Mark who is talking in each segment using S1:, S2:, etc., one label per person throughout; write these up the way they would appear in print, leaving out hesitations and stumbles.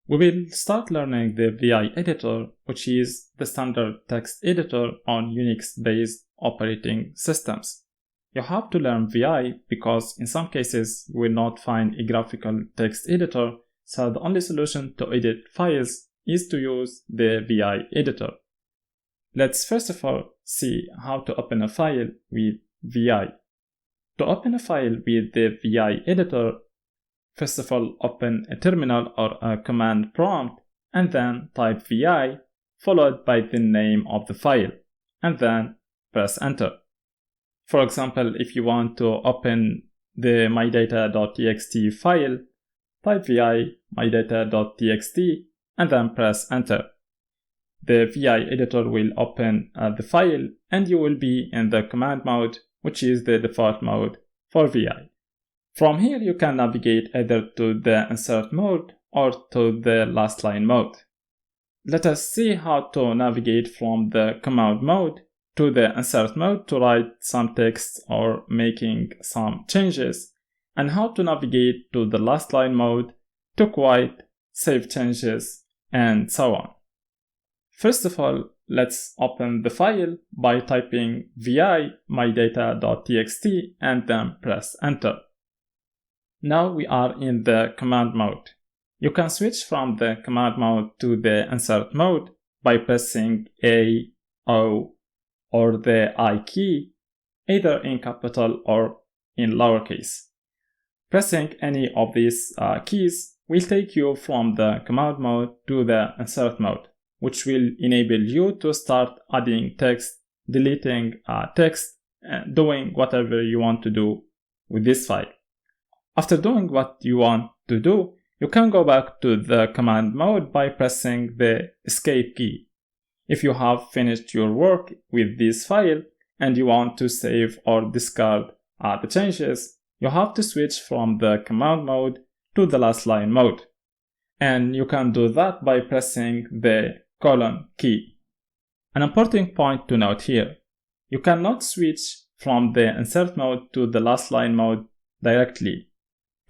S1: We will start learning the VI editor, which is the standard text editor on Unix-based operating systems. You have to learn VI because in some cases you will not find a graphical text editor, so the only solution to edit files is to use the VI editor. Let's first of all see how to open a file with VI. To open a file with the VI editor, first of all open a terminal or a command prompt and then type VI followed by the name of the file and then press enter. For example, if you want to open the mydata.txt file, type vi mydata.txt and then press enter. The VI editor will open the file and you will be in the command mode, which is the default mode for VI. From here you can navigate either to the insert mode or to the last line mode. Let us see how to navigate from the command mode to the insert mode to write some text or making some changes, and how to navigate to the last line mode to quit, save changes, and so on. First of all, let's open the file by typing vi mydata.txt and then press enter. Now we are in the command mode. You can switch from the command mode to the insert mode by pressing A, O, or the I key, either in capital or in lowercase. Pressing any of these keys will take you from the command mode to the insert mode, which will enable you to start adding text, deleting text, and doing whatever you want to do with this file. After doing what you want to do, you can go back to the command mode by pressing the escape key. If you have finished your work with this file and you want to save or discard the changes, you have to switch from the command mode to the last line mode. And you can do that by pressing the colon key. An important point to note here: you cannot switch from the insert mode to the last line mode directly.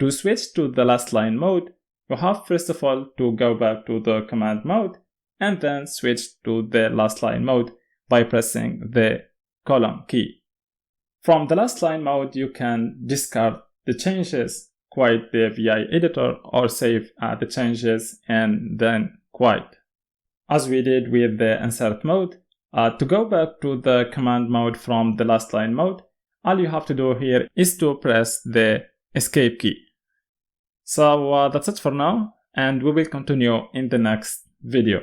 S1: To switch to the last line mode, you have first of all to go back to the command mode and then switch to the last line mode by pressing the colon key. From the last line mode, you can discard the changes, quit the VI editor, or save the changes and then quit. As we did with the insert mode, to go back to the command mode from the last line mode, all you have to do here is to press the escape key. So that's it for now, and we will continue in the next video.